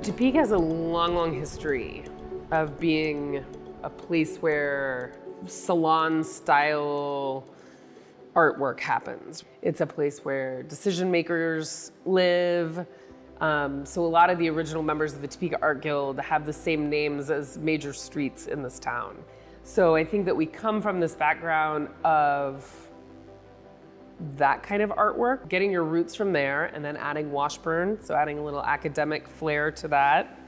Topeka has a long, long history of being a place where salon-style artwork happens. It's a place where decision makers live. So a lot of the original members of the Topeka Art Guild have the same names as major streets in this town. So I think that we come from this background of that kind of artwork, getting your roots from there and then adding Washburn, so adding a little academic flair to that.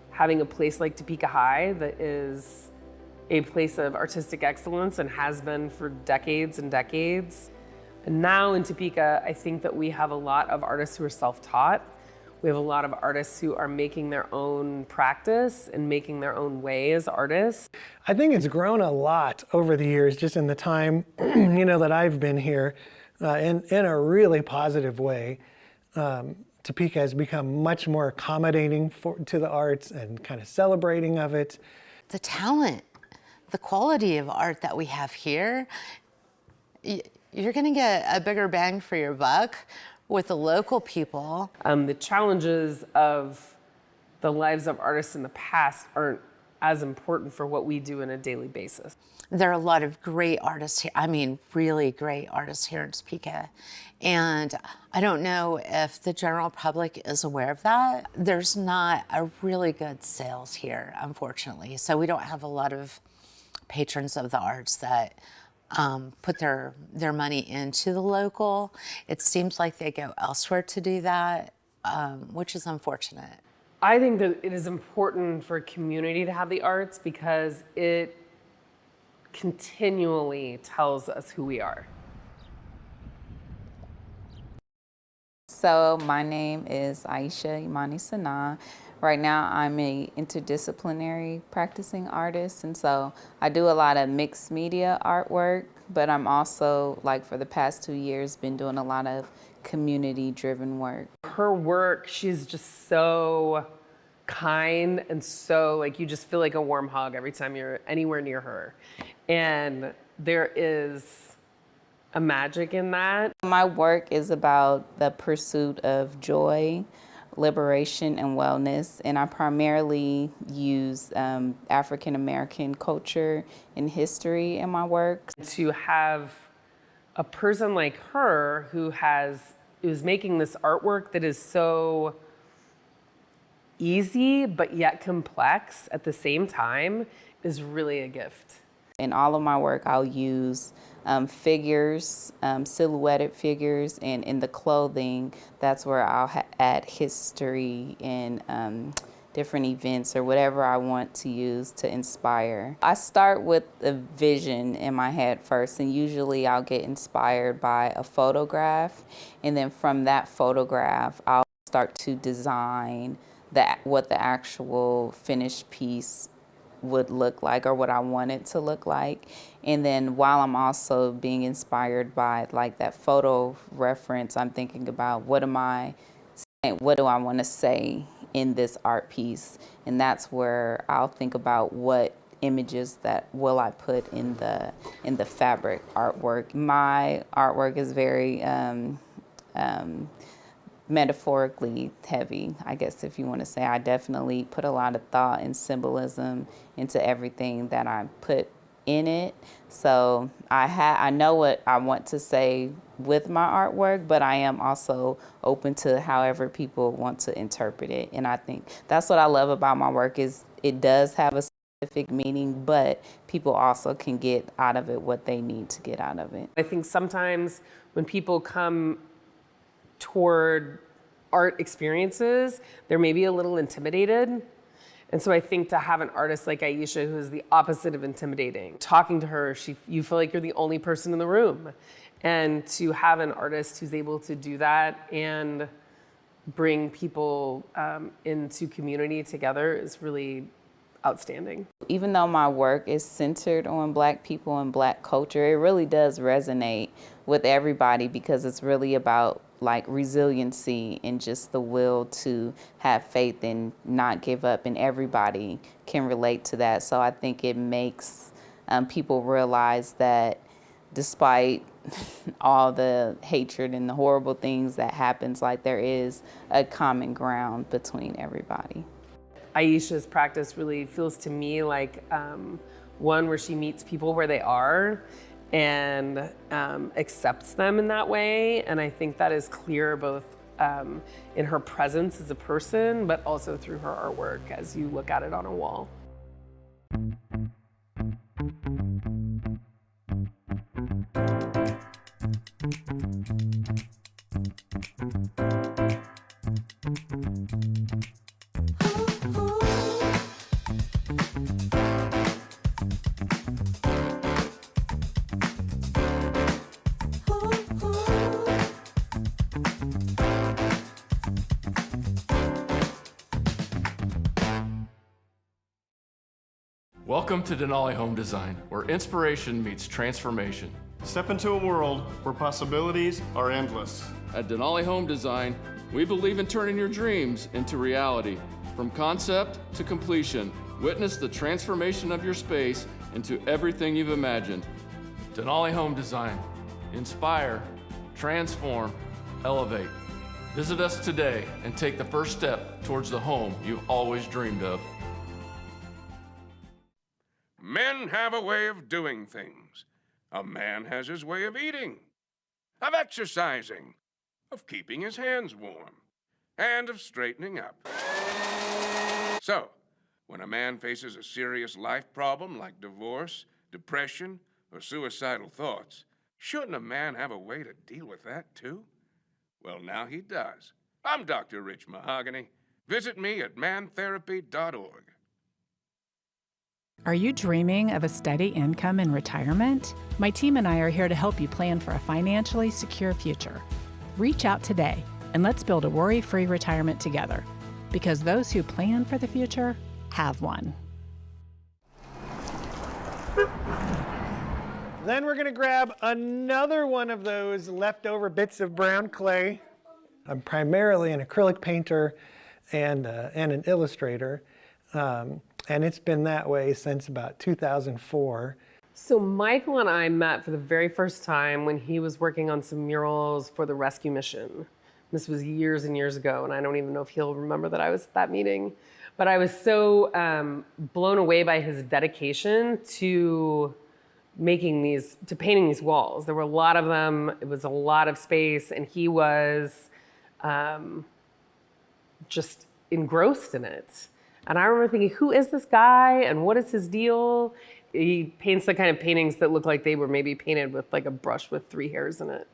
Having a place like Topeka High that is a place of artistic excellence and has been for decades and decades. And now in Topeka, I think that we have a lot of artists who are self-taught. We have a lot of artists who are making their own practice and making their own way as artists. I think it's grown a lot over the years, just in the time that I've been here, in a really positive way. Topeka has become much more accommodating to the arts and kind of celebrating of it. The talent, the quality of art that we have here, you're going to get a bigger bang for your buck with the local people. The challenges of the lives of artists in the past aren't as important for what we do on a daily basis. There are a lot of great artists here. I mean, really great artists here in Topeka. And I don't know if the general public is aware of that. There's not a really good sales here, unfortunately. So we don't have a lot of patrons of the arts that put their money into the local. It seems like they go elsewhere to do that, which is unfortunate. I think that it is important for a community to have the arts because it continually tells us who we are. So my name is Aisha Imani Sanaa. Right now I'm a interdisciplinary practicing artist, and so I do a lot of mixed media artwork, but I'm also, like for the past 2 years, been doing a lot of community-driven work. Her work, she's just so kind and so, like, you just feel like a warm hug every time you're anywhere near her. And there is a magic in that. My work is about the pursuit of joy, liberation, and wellness, and I primarily use African-American culture and history in my work. To have a person like her who is making this artwork that is so easy but yet complex at the same time is really a gift. In all of my work, I'll use figures, silhouetted figures, and in the clothing, that's where I'll add history and different events or whatever I want to use to inspire. I start with a vision in my head first, and usually I'll get inspired by a photograph, and then from that photograph, I'll start to design what the actual finished piece would look like or what I want it to look like. And then while I'm also being inspired by like that photo reference, I'm thinking about what do I want to say in this art piece? And that's where I'll think about what images that will I put in the fabric artwork. My artwork is very metaphorically heavy, I guess, if you want to say. I definitely put a lot of thought and symbolism into everything that I put in it. So I know what I want to say with my artwork, but I am also open to however people want to interpret it. And I think that's what I love about my work is it does have a specific meaning, but people also can get out of it what they need to get out of it. I think sometimes when people come toward art experiences, they're maybe a little intimidated. And so I think to have an artist like Aisha, who is the opposite of intimidating, talking to her, you feel like you're the only person in the room. And to have an artist who's able to do that and bring people into community together is really outstanding. Even though my work is centered on Black people and Black culture, it really does resonate with everybody because it's really about like resiliency and just the will to have faith and not give up, and everybody can relate to that. So I think it makes people realize that despite all the hatred and the horrible things that happens, like there is a common ground between everybody. Aisha's practice really feels to me like one where she meets people where they are and accepts them in that way. And I think that is clear both in her presence as a person, but also through her artwork as you look at it on a wall. Welcome to Denali Home Design, where inspiration meets transformation. Step into a world where possibilities are endless. At Denali Home Design, we believe in turning your dreams into reality. From concept to completion, witness the transformation of your space into everything you've imagined. Denali Home Design. Inspire, transform, elevate. Visit us today and take the first step towards the home you've always dreamed of. Men have a way of doing things. A man has his way of eating, of exercising, of keeping his hands warm, and of straightening up. So, when a man faces a serious life problem like divorce, depression, or suicidal thoughts, shouldn't a man have a way to deal with that too? Well, now he does. I'm Dr. Rich Mahogany. Visit me at mantherapy.org. Are you dreaming of a steady income in retirement? My team and I are here to help you plan for a financially secure future. Reach out today and let's build a worry-free retirement together, because those who plan for the future have one. Then we're going to grab another one of those leftover bits of brown clay. I'm primarily an acrylic painter and an illustrator. And it's been that way since about 2004. So Michael and I met for the very first time when he was working on some murals for the rescue mission. This was years and years ago, and I don't even know if he'll remember that I was at that meeting. But I was so blown away by his dedication to painting these walls. There were a lot of them. It was a lot of space, and he was just engrossed in it. And I remember thinking, who is this guy and what is his deal? He paints the kind of paintings that look like they were maybe painted with like a brush with 3 hairs in it.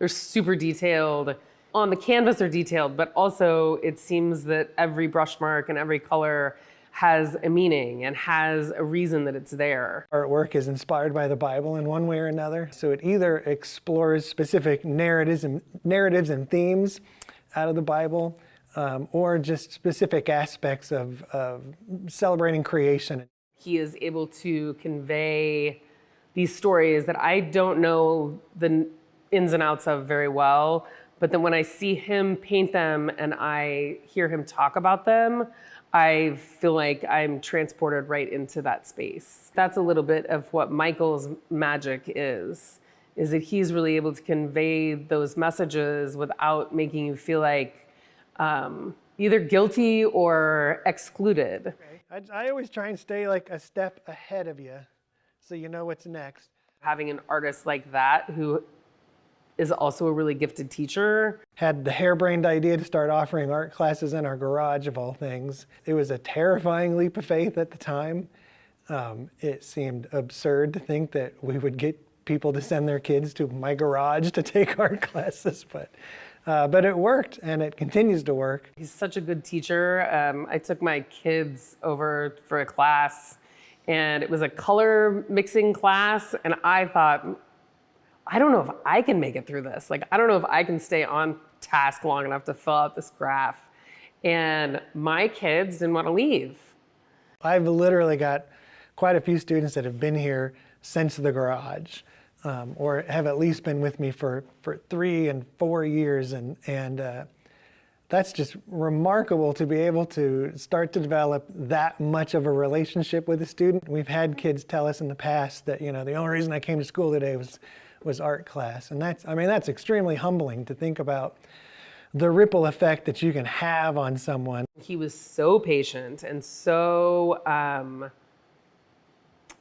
They're super detailed. On the canvas they're detailed, but also it seems that every brush mark and every color has a meaning and has a reason that it's there. Artwork is inspired by the Bible in one way or another. So it either explores specific narratives and themes out of the Bible, or just specific aspects of celebrating creation. He is able to convey these stories that I don't know the ins and outs of very well, but then when I see him paint them and I hear him talk about them, I feel like I'm transported right into that space. That's a little bit of what Michael's magic is that he's really able to convey those messages without making you feel like either guilty or excluded. Okay. I always try and stay like a step ahead of you so you know what's next. Having an artist like that who is also a really gifted teacher. Had the harebrained idea to start offering art classes in our garage, of all things. It was a terrifying leap of faith at the time. It seemed absurd to think that we would get people to send their kids to my garage to take art classes, but it worked, and it continues to work. He's such a good teacher. I took my kids over for a class, and it was a color mixing class, and I thought, I don't know if I can make it through this. Like, I don't know if I can stay on task long enough to fill out this graph. And my kids didn't want to leave. I've literally got quite a few students that have been here since the garage. Or have at least been with me for 3 and 4 years, and that's just remarkable to be able to start to develop that much of a relationship with a student. We've had kids tell us in the past that, you know, the only reason I came to school today was art class, and that's extremely humbling to think about the ripple effect that you can have on someone. He was so patient and so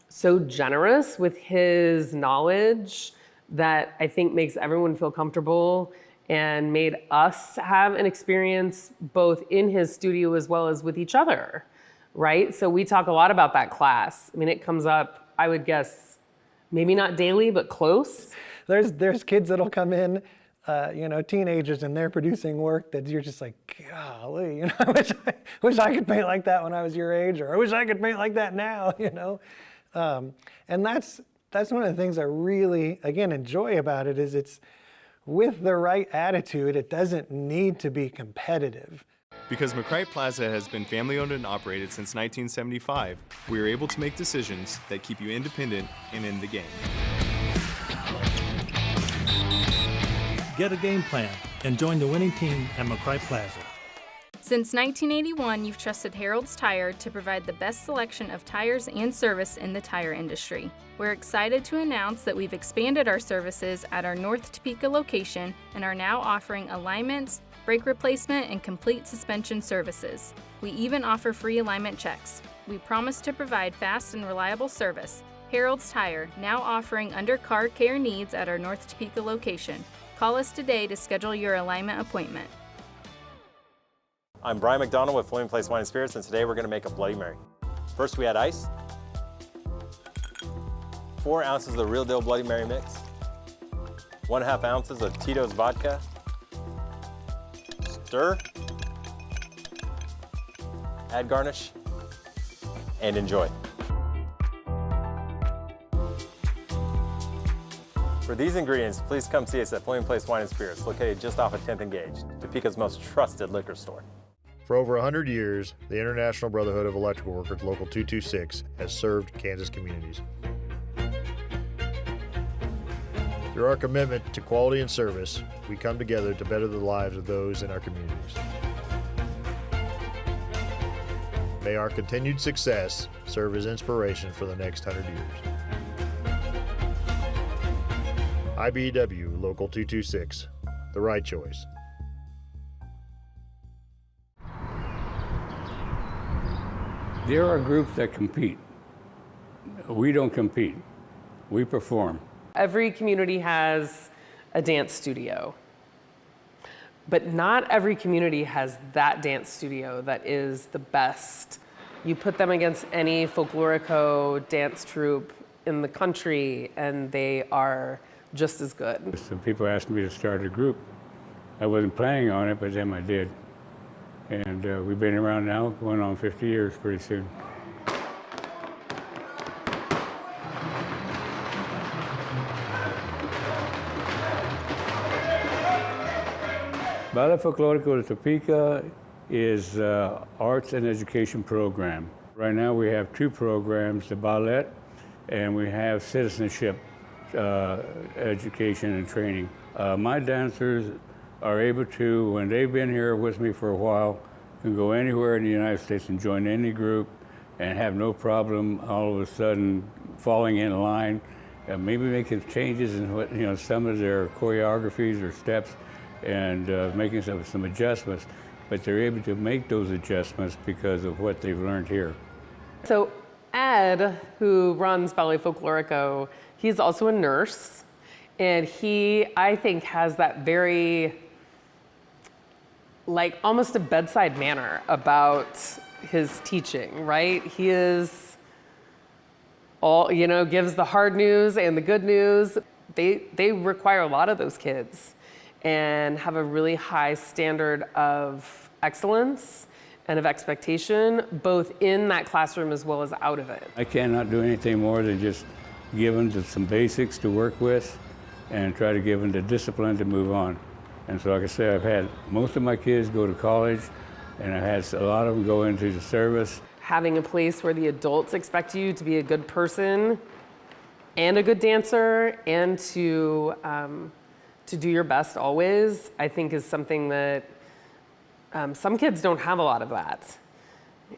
so generous with his knowledge that I think makes everyone feel comfortable and made us have an experience both in his studio as well as with each other, right? So we talk a lot about that class. I mean, it comes up, I would guess, maybe not daily, but close. There's kids that'll come in, teenagers, and they're producing work that you're just like, golly, I wish I could paint like that when I was your age, or I wish I could paint like that now, And that's one of the things I really, again, enjoy about it is it's with the right attitude. It doesn't need to be competitive. Because McCright Plaza has been family-owned and operated since 1975, we are able to make decisions that keep you independent and in the game. Get a game plan and join the winning team at McCright Plaza. Since 1981, you've trusted Harold's Tire to provide the best selection of tires and service in the tire industry. We're excited to announce that we've expanded our services at our North Topeka location and are now offering alignments, brake replacement, and complete suspension services. We even offer free alignment checks. We promise to provide fast and reliable service. Harold's Tire, now offering under-car care needs at our North Topeka location. Call us today to schedule your alignment appointment. I'm Brian McDonald with Fleming Place Wine & Spirits, and today we're going to make a Bloody Mary. First we add ice, 4 ounces of the Real Deal Bloody Mary mix, 1/2 ounces of Tito's vodka, stir, add garnish, and enjoy. For these ingredients, please come see us at Fleming Place Wine & Spirits, located just off of 10th and Gage, Topeka's most trusted liquor store. For over 100 years, the International Brotherhood of Electrical Workers Local 226 has served Kansas communities. Through our commitment to quality and service, we come together to better the lives of those in our communities. May our continued success serve as inspiration for the next 100 years. IBEW Local 226, the right choice. There are groups that compete. We don't compete. We perform. Every community has a dance studio, but not every community has that dance studio that is the best. You put them against any folklorico dance troupe in the country and they are just as good. Some people asked me to start a group. I wasn't planning on it, but then I did. And we've been around now, going on 50 years pretty soon. Ballet Folklorico de Topeka is arts and education program. Right now we have 2 programs, the ballet, and we have citizenship education and training. My dancers are able to, when they've been here with me for a while, can go anywhere in the United States and join any group and have no problem all of a sudden falling in line, maybe making changes in what, some of their choreographies or steps and making some adjustments, but they're able to make those adjustments because of what they've learned here. So Ed, who runs Ballet Folklorico, he's also a nurse, and he, I think, has that very, like, almost a bedside manner about his teaching, right? He is all, gives the hard news and the good news. They require a lot of those kids and have a really high standard of excellence and of expectation, both in that classroom as well as out of it. I cannot do anything more than just give them some basics to work with and try to give them the discipline to move on. And so, like I said, I've had most of my kids go to college, and I've had a lot of them go into the service. Having a place where the adults expect you to be a good person and a good dancer and to do your best always, I think is something that some kids don't have a lot of that.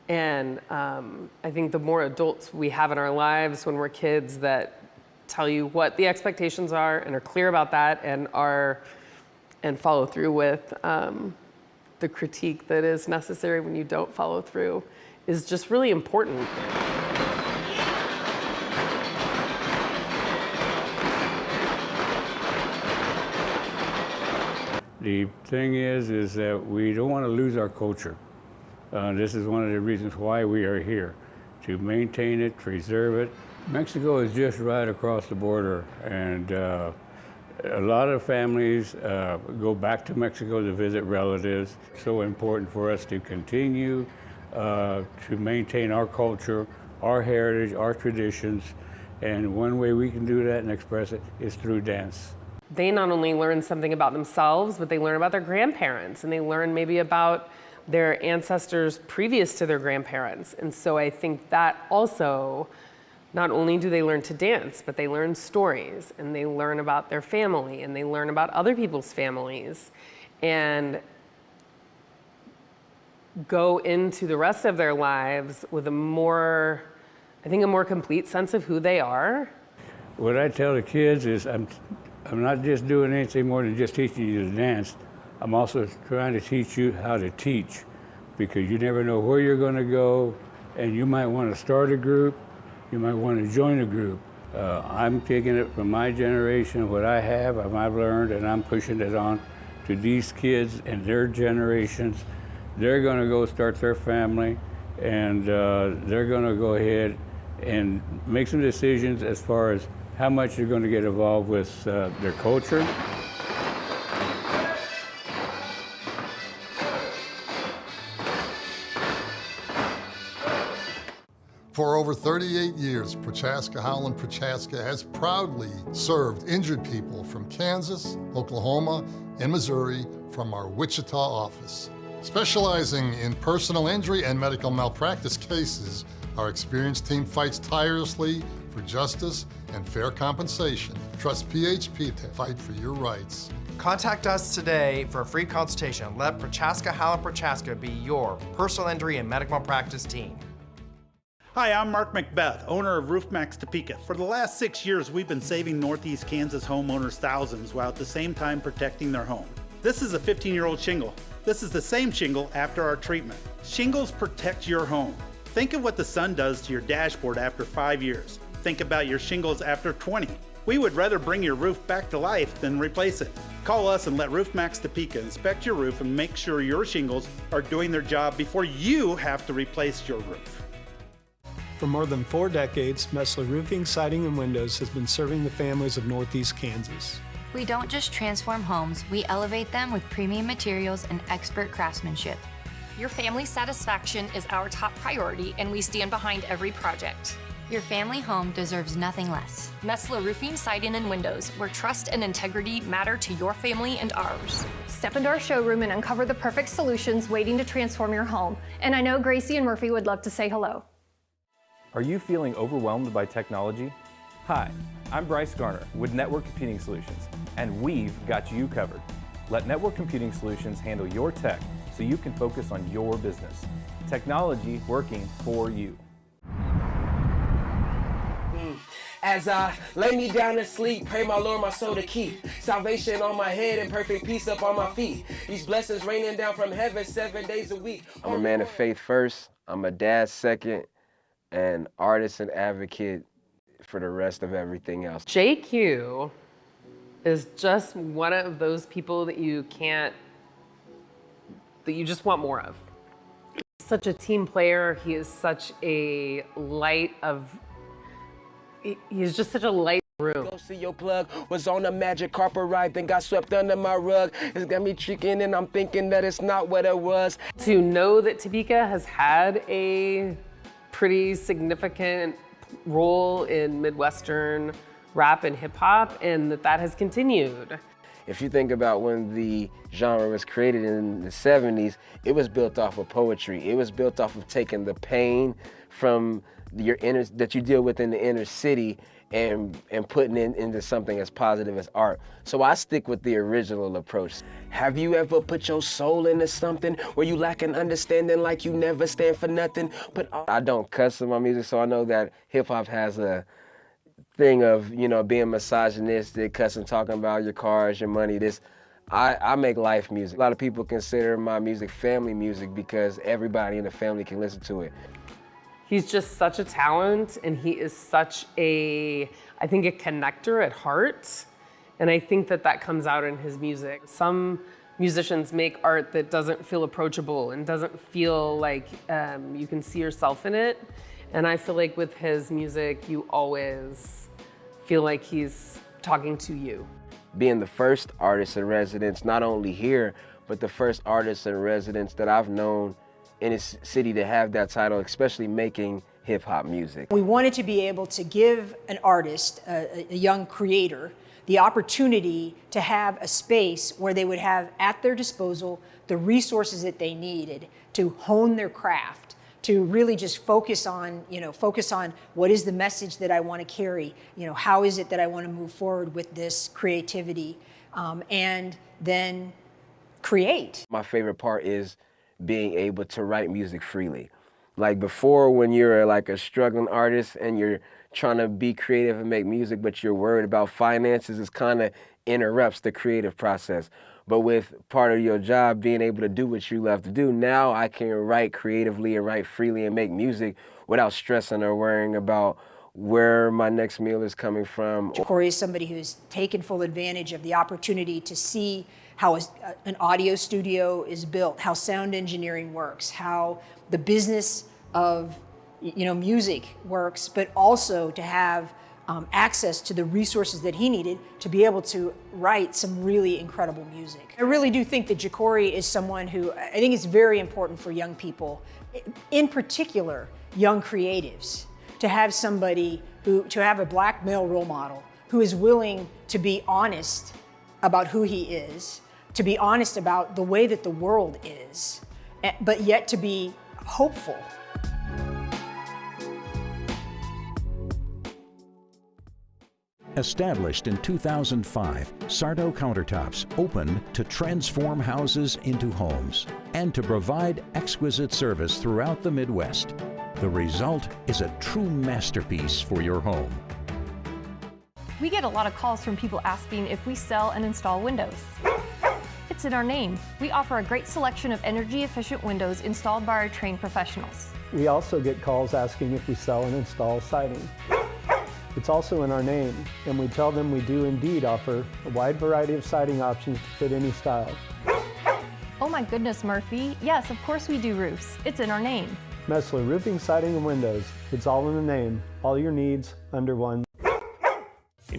And I think the more adults we have in our lives when we're kids that tell you what the expectations are and are clear about that and are and follow through with the critique that is necessary when you don't follow through is just really important. The thing is that we don't want to lose our culture. This is one of the reasons why we are here, to maintain it, preserve it. Mexico is just right across the border, and a lot of families go back to Mexico to visit relatives. It's so important for us to continue to maintain our culture, our heritage, our traditions, and one way we can do that and express it is through dance. They not only learn something about themselves, but they learn about their grandparents, and they learn maybe about their ancestors previous to their grandparents. And so I think that also, not only do they learn to dance, but they learn stories, and they learn about their family, and they learn about other people's families, and go into the rest of their lives with a more complete sense of who they are. What I tell the kids is I'm not just doing anything more than just teaching you to dance. I'm also trying to teach you how to teach, because you never know where you're going to go, and you might want to start a group, you might want to join a group. I'm taking it from my generation, what I have, I've learned, and I'm pushing it on to these kids and their generations. They're going to go start their family, and they're going to go ahead and make some decisions as far as how much they're going to get involved with their culture. For over 38 years, Prochaska Howland Prochaska has proudly served injured people from Kansas, Oklahoma, and Missouri from our Wichita office. Specializing in personal injury and medical malpractice cases, our experienced team fights tirelessly for justice and fair compensation. Trust PHP to fight for your rights. Contact us today for a free consultation. Let Prochaska Howland Prochaska be your personal injury and medical malpractice team. Hi, I'm Mark Macbeth, owner of RoofMax Topeka. For the last 6 years, we've been saving Northeast Kansas homeowners thousands while at the same time protecting their home. This is a 15-year-old shingle. This is the same shingle after our treatment. Shingles protect your home. Think of what the sun does to your dashboard after 5 years. Think about your shingles after 20. We would rather bring your roof back to life than replace it. Call us and let RoofMax Topeka inspect your roof and make sure your shingles are doing their job before you have to replace your roof. For more than 4 decades, Messler Roofing, Siding, and Windows has been serving the families of Northeast Kansas. We don't just transform homes, we elevate them with premium materials and expert craftsmanship. Your family's satisfaction is our top priority, and we stand behind every project. Your family home deserves nothing less. Messler Roofing, Siding, and Windows, where trust and integrity matter to your family and ours. Step into our showroom and uncover the perfect solutions waiting to transform your home. And I know Gracie and Murphy would love to say hello. Are you feeling overwhelmed by technology? Hi, I'm Bryce Garner with Network Computing Solutions, and we've got you covered. Let Network Computing Solutions handle your tech so you can focus on your business. Technology working for you. As I lay me down to sleep, pray my Lord my soul to keep. Salvation on my head and perfect peace up on my feet. These blessings raining down from heaven 7 days a week. I'm a man of faith first, I'm a dad second, and artist and advocate for the rest of everything else. JQ is just one of those people that you just want more of. He's such a team player. He is such a he's just such a light room. Go see your plug was on a magic carpet ride, then got swept under my rug. It's got me tricking and I'm thinking that it's not what it was. To know that Topeka has had a pretty significant role in Midwestern rap and hip hop, and that has continued. If you think about when the genre was created in the 70s, it was built off of poetry. It was built off of taking the pain from that you deal with in the inner city and putting it into something as positive as art. So I stick with the original approach. Have you ever put your soul into something where you lack an understanding like you never stand for nothing? But I don't cuss in my music, so I know that hip hop has a thing of, being misogynistic, cussing, talking about your cars, your money, this. I make life music. A lot of people consider my music family music because everybody in the family can listen to it. He's just such a talent, and he is such a, I think, a connector at heart. And I think that that comes out in his music. Some musicians make art that doesn't feel approachable and doesn't feel like you can see yourself in it. And I feel like with his music, you always feel like he's talking to you. Being the first artist in residence, not only here, but the first artist in residence that I've known in a city to have that title, especially making hip hop music. We wanted to be able to give an artist, a young creator, the opportunity to have a space where they would have at their disposal the resources that they needed to hone their craft, to really just focus on what is the message that I want to carry, how is it that I want to move forward with this creativity, and then create. My favorite part is being able to write music freely. Like before, when you're like a struggling artist and you're trying to be creative and make music, but you're worried about finances, it kind of interrupts the creative process. But with part of your job being able to do what you love to do, now I can write creatively and write freely and make music without stressing or worrying about where my next meal is coming from. Corey is somebody who's taken full advantage of the opportunity to see how an audio studio is built, how sound engineering works, how the business of music works, but also to have access to the resources that he needed to be able to write some really incredible music. I really do think that Ja'Cory is someone who I think is very important for young people, in particular young creatives, to have somebody to have a black male role model who is willing to be honest about who he is, to be honest about the way that the world is, but yet to be hopeful. Established in 2005, Sardo Countertops opened to transform houses into homes and to provide exquisite service throughout the Midwest. The result is a true masterpiece for your home. We get a lot of calls from people asking if we sell and install windows. It's in our name. We offer a great selection of energy-efficient windows installed by our trained professionals. We also get calls asking if we sell and install siding. It's also in our name, and we tell them we do indeed offer a wide variety of siding options to fit any style. Oh my goodness, Murphy. Yes, of course we do roofs. It's in our name. Messler Roofing, Siding, and Windows. It's all in the name. All your needs under one.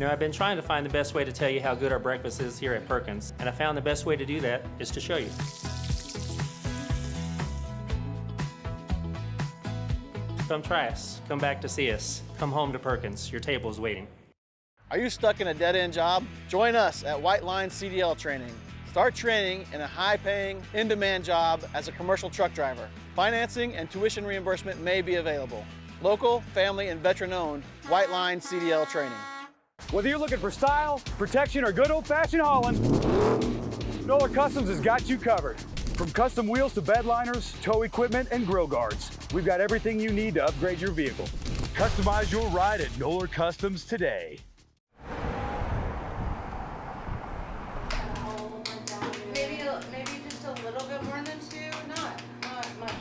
I've been trying to find the best way to tell you how good our breakfast is here at Perkins, and I found the best way to do that is to show you. Come try us. Come back to see us. Come home to Perkins. Your table is waiting. Are you stuck in a dead-end job? Join us at White Line CDL Training. Start training in a high-paying, in-demand job as a commercial truck driver. Financing and tuition reimbursement may be available. Local, family, and veteran-owned White Line CDL Training. Whether you're looking for style, protection, or good old-fashioned hauling, Noller Customs has got you covered. From custom wheels to bed liners, tow equipment, and grill guards, we've got everything you need to upgrade your vehicle. Customize your ride at Noller Customs today. Maybe just a little bit more than two, not much.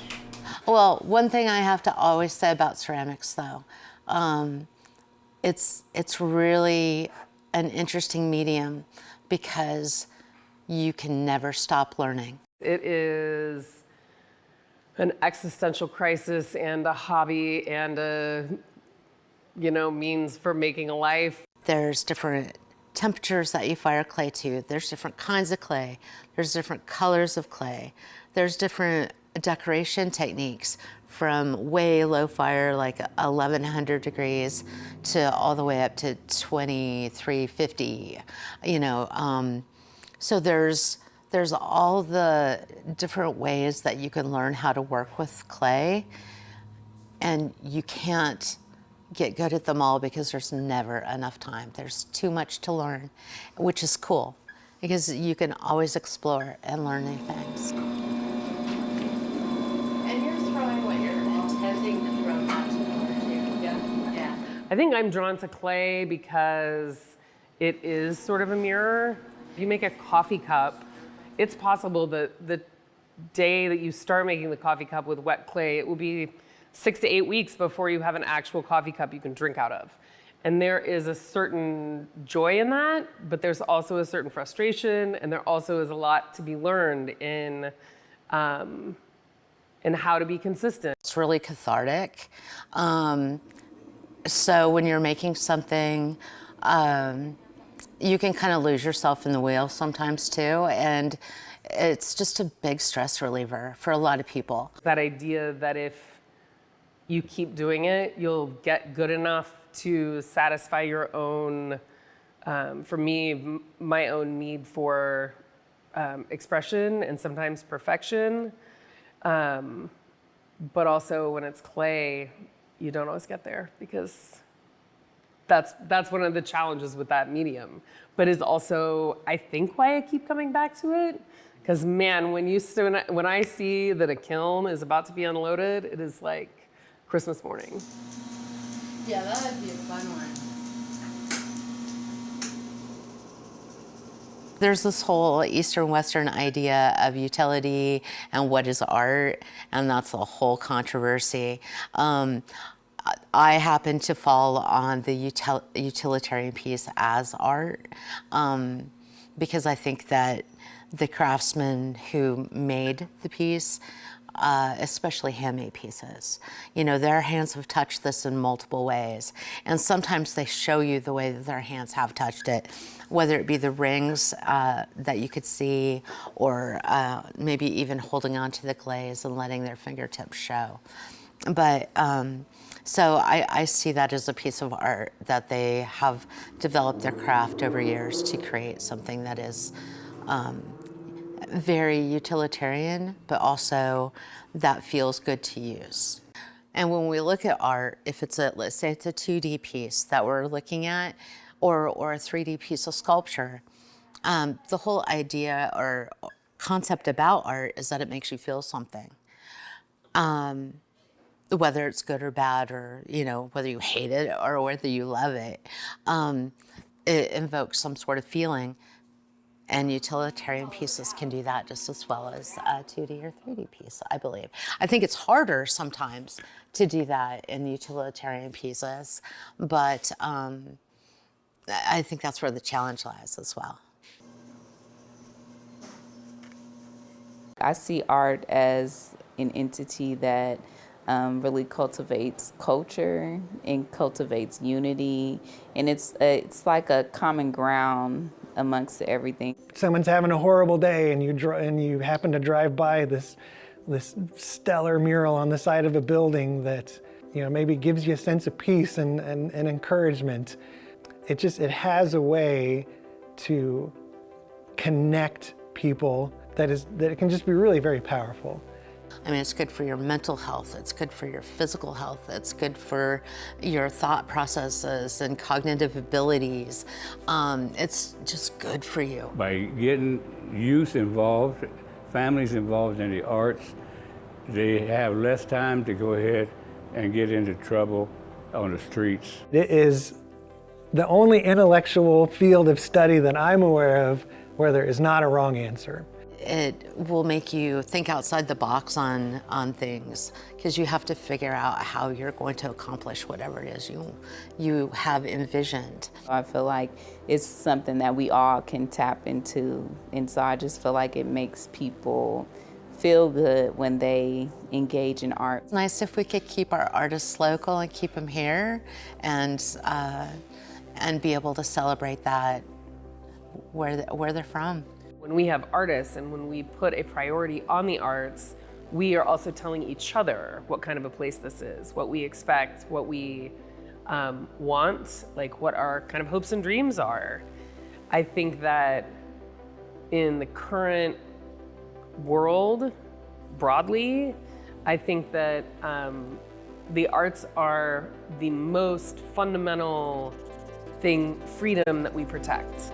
Well, one thing I have to always say about ceramics, though, it's really an interesting medium because you can never stop learning. It is an existential crisis and a hobby and a, means for making a life. There's different temperatures that you fire clay to. There's different kinds of clay. There's different colors of clay. There's different decoration techniques from way low fire, like 1100 degrees, to all the way up to 2350, So there's all the different ways that you can learn how to work with clay, and you can't get good at them all because there's never enough time. There's too much to learn, which is cool because you can always explore and learn new things. And you're throwing what you're intending to throw, not to too. Yeah. I think I'm drawn to clay because it is sort of a mirror. If you make a coffee cup, it's possible that the day that you start making the coffee cup with wet clay, it will be 6 to 8 weeks before you have an actual coffee cup you can drink out of. And there is a certain joy in that, but there's also a certain frustration, and there also is a lot to be learned in how to be consistent. It's really cathartic. So when you're making something, you can kind of lose yourself in the wheel sometimes too, and it's just a big stress reliever for a lot of people. That idea that if you keep doing it, you'll get good enough to satisfy your own, for me, my own need for expression and sometimes perfection. But also when it's clay, you don't always get there, because that's one of the challenges with that medium. But is also, I think, why I keep coming back to it. Because man, when I see that a kiln is about to be unloaded, it is like Christmas morning. Yeah, that would be a fun one. There's this whole Eastern-Western idea of utility and what is art, and that's a whole controversy. I happen to fall on the utilitarian piece as art, because I think that the craftsmen who made the piece, especially handmade pieces, you know, their hands have touched this in multiple ways. And sometimes they show you the way that their hands have touched it, whether it be the rings that you could see, or maybe even holding onto the glaze and letting their fingertips show. But so I see that as a piece of art, that they have developed their craft over years to create something that is very utilitarian, but also that feels good to use. And when we look at art, if it's let's say it's a 2D piece that we're looking at, or a 3D piece of sculpture, the whole idea or concept about art is that it makes you feel something. Whether it's good or bad, or, you know, whether you hate it or whether you love it, it invokes some sort of feeling. And utilitarian pieces can do that just as well as a 2D or 3D piece, I believe. I think it's harder sometimes to do that in utilitarian pieces, but I think that's where the challenge lies as well. I see art as an entity that really cultivates culture and cultivates unity, and it's like a common ground amongst everything. Someone's having a horrible day, and you happen to drive by this stellar mural on the side of a building that, you know, maybe gives you a sense of peace and encouragement. It has a way to connect people that it can just be really very powerful. I mean, it's good for your mental health, it's good for your physical health, it's good for your thought processes and cognitive abilities. It's just good for you. By getting youth involved, families involved in the arts, they have less time to go ahead and get into trouble on the streets. It is the only intellectual field of study that I'm aware of where there is not a wrong answer. It will make you think outside the box on things, because you have to figure out how you're going to accomplish whatever it is you have envisioned. I feel like it's something that we all can tap into, and so I just feel like it makes people feel good when they engage in art. It's nice if we could keep our artists local and keep them here, and be able to celebrate that where they're from. When we have artists and when we put a priority on the arts, we are also telling each other what kind of a place this is, what we expect, what we want, like what our kind of hopes and dreams are. I think that in the current world, broadly, I think that the arts are the most fundamental freedom that we protect.